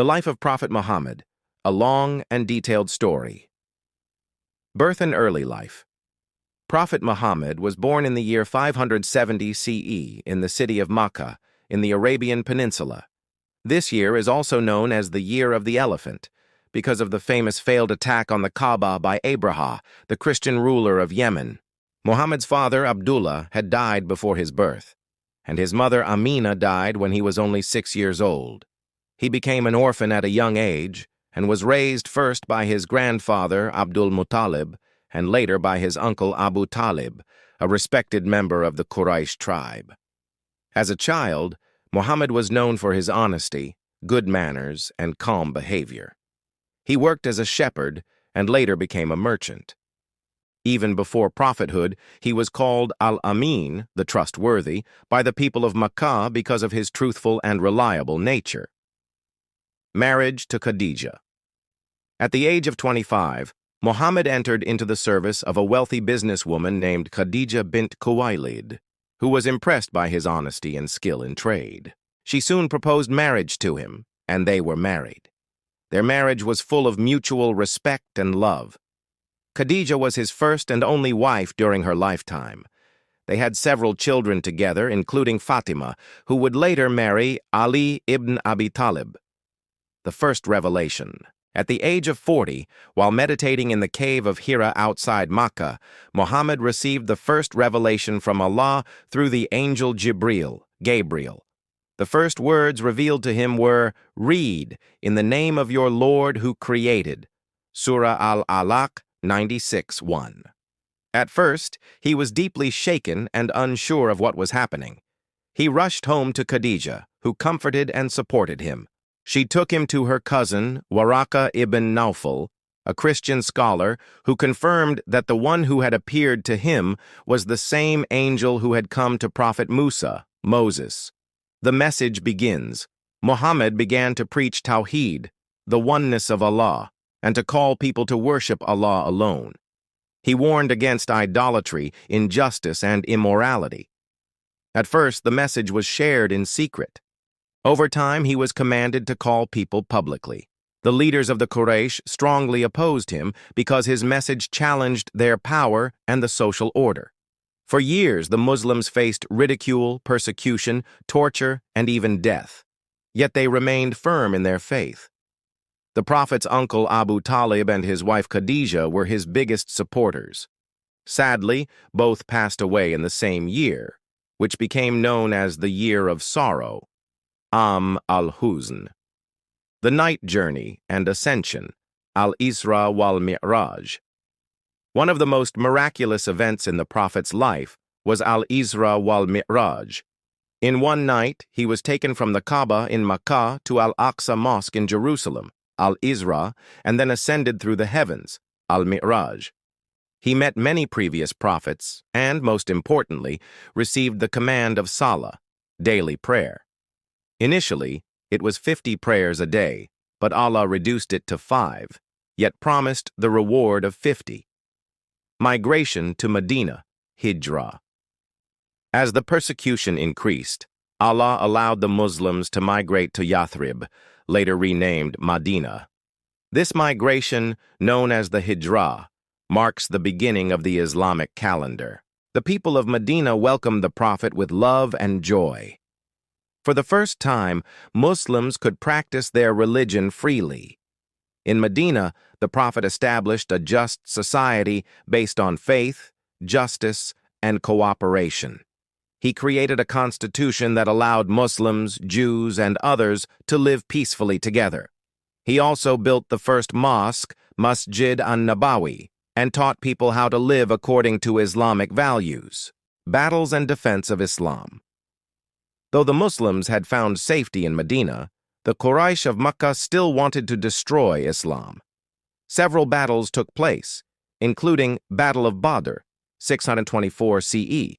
The Life of Prophet Muhammad, a long and detailed story. Birth and early life. Prophet Muhammad was born in the year 570 CE in the city of Makkah, in the Arabian Peninsula. This year is also known as the Year of the Elephant, because of the famous failed attack on the Kaaba by Abraha, the Christian ruler of Yemen. Muhammad's father, Abdullah, had died before his birth, and his mother, Amina, died when he was only 6 years old. He became an orphan at a young age and was raised first by his grandfather, Abdul Muttalib, and later by his uncle Abu Talib, a respected member of the Quraysh tribe. As a child, Muhammad was known for his honesty, good manners, and calm behavior. He worked as a shepherd and later became a merchant. Even before prophethood, he was called Al-Amin, the trustworthy, by the people of Makkah because of his truthful and reliable nature. Marriage to Khadija. At the age of 25, Muhammad entered into the service of a wealthy businesswoman named Khadija bint Khuwaylid, who was impressed by his honesty and skill in trade. She soon proposed marriage to him, and they were married. Their marriage was full of mutual respect and love. Khadija was his first and only wife during her lifetime. They had several children together, including Fatima, who would later marry Ali ibn Abi Talib. The first revelation. At the age of 40, while meditating in the cave of Hira outside Makkah, Muhammad received the first revelation from Allah through the angel Gabriel. The first words revealed to him were, "Read, in the name of your Lord who created." Surah Al-Alaq 96:1. At first, he was deeply shaken and unsure of what was happening. He rushed home to Khadija, who comforted and supported him. She took him to her cousin, Waraka ibn Nawfal, a Christian scholar, who confirmed that the one who had appeared to him was the same angel who had come to Prophet Musa, Moses. The message begins. Muhammad began to preach Tawheed, the oneness of Allah, and to call people to worship Allah alone. He warned against idolatry, injustice, and immorality. At first, the message was shared in secret. Over time, he was commanded to call people publicly. The leaders of the Quraysh strongly opposed him because his message challenged their power and the social order. For years, the Muslims faced ridicule, persecution, torture, and even death. Yet they remained firm in their faith. The Prophet's uncle Abu Talib and his wife Khadija were his biggest supporters. Sadly, both passed away in the same year, which became known as the Year of Sorrow, al-Huzn. The Night Journey and Ascension, al-Isra wal-Mi'raj. One of the most miraculous events in the Prophet's life was al-Isra wal-Mi'raj. In one night, he was taken from the Kaaba in Makkah to Al-Aqsa Mosque in Jerusalem, al-Isra, and then ascended through the heavens, al-Mi'raj. He met many previous prophets and, most importantly, received the command of Salah, daily prayer. Initially, it was 50 prayers a day, but Allah reduced it to 5, yet promised the reward of 50. Migration to Medina, Hijrah. As the persecution increased, Allah allowed the Muslims to migrate to Yathrib, later renamed Medina. This migration, known as the Hijrah, marks the beginning of the Islamic calendar. The people of Medina welcomed the Prophet with love and joy. For the first time, Muslims could practice their religion freely. In Medina, the Prophet established a just society based on faith, justice, and cooperation. He created a constitution that allowed Muslims, Jews, and others to live peacefully together. He also built the first mosque, Masjid an-Nabawi, and taught people how to live according to Islamic values. Battles and defense of Islam. Though the Muslims had found safety in Medina, the Quraysh of Makkah still wanted to destroy Islam. Several battles took place, including Battle of Badr, 624 CE.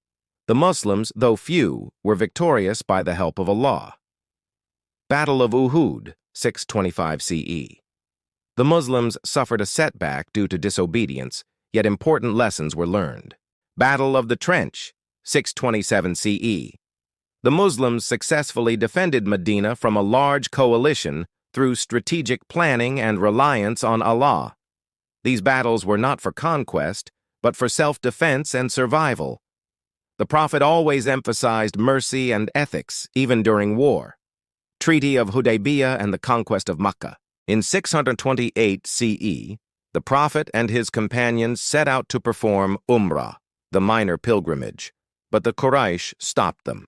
The Muslims, though few, were victorious by the help of Allah. Battle of Uhud, 625 CE. The Muslims suffered a setback due to disobedience, yet important lessons were learned. Battle of the Trench, 627 CE. The Muslims successfully defended Medina from a large coalition, through strategic planning and reliance on Allah. These battles were not for conquest, but for self-defense and survival. The Prophet always emphasized mercy and ethics, even during war. Treaty of Hudaybiyah and the conquest of Makkah. In 628 CE, the Prophet and his companions set out to perform Umrah, the minor pilgrimage, but the Quraysh stopped them.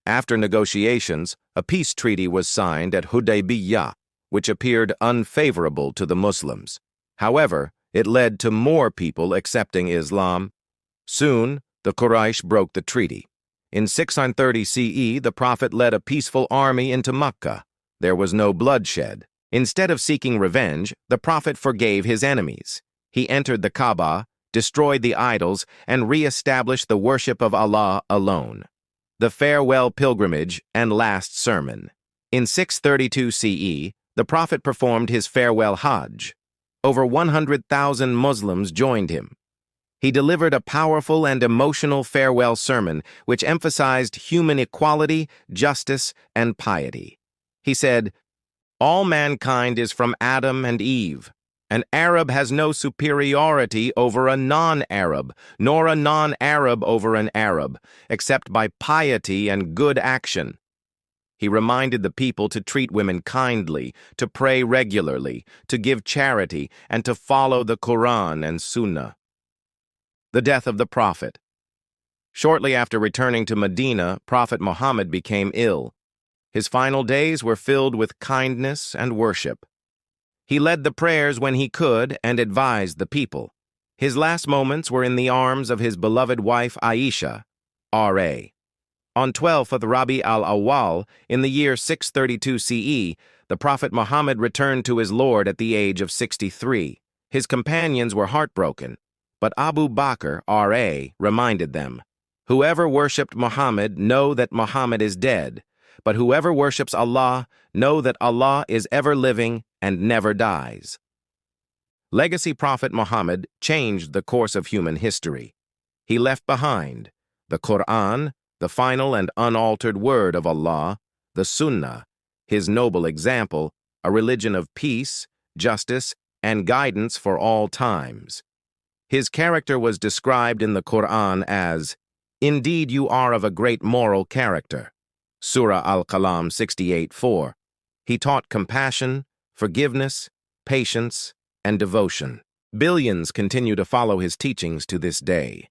After negotiations, a peace treaty was signed at Hudaybiyah, which appeared unfavorable to the Muslims. However, it led to more people accepting Islam. Soon, the Quraysh broke the treaty. In 630 CE, the Prophet led a peaceful army into Makkah. There was no bloodshed. Instead of seeking revenge, the Prophet forgave his enemies. He entered the Kaaba, destroyed the idols, and re-established the worship of Allah alone. The farewell pilgrimage and last sermon. In 632 CE, the Prophet performed his farewell Hajj. Over 100,000 Muslims joined him. He delivered a powerful and emotional farewell sermon which emphasized human equality, justice, and piety. He said, "All mankind is from Adam and Eve. An Arab has no superiority over a non-Arab, nor a non-Arab over an Arab, except by piety and good action." He reminded the people to treat women kindly, to pray regularly, to give charity, and to follow the Quran and Sunnah. The death of the Prophet. Shortly after returning to Medina, Prophet Muhammad became ill. His final days were filled with kindness and worship. He led the prayers when he could and advised the people. His last moments were in the arms of his beloved wife Aisha, R.A. On 12th of Rabi al-Awwal, in the year 632 CE, the Prophet Muhammad returned to his Lord at the age of 63. His companions were heartbroken, but Abu Bakr, R.A., reminded them, "Whoever worshipped Muhammad, know that Muhammad is dead, but whoever worships Allah, know that Allah is ever living and never dies." Legacy Prophet Muhammad changed the course of human history. He left behind the Quran, the final and unaltered word of Allah, the Sunnah, his noble example, a religion of peace, justice, and guidance for all times. His character was described in the Quran as, "Indeed you are of a great moral character." Surah Al-Qalam 68:4. He taught compassion, forgiveness, patience, and devotion. Billions continue to follow his teachings to this day.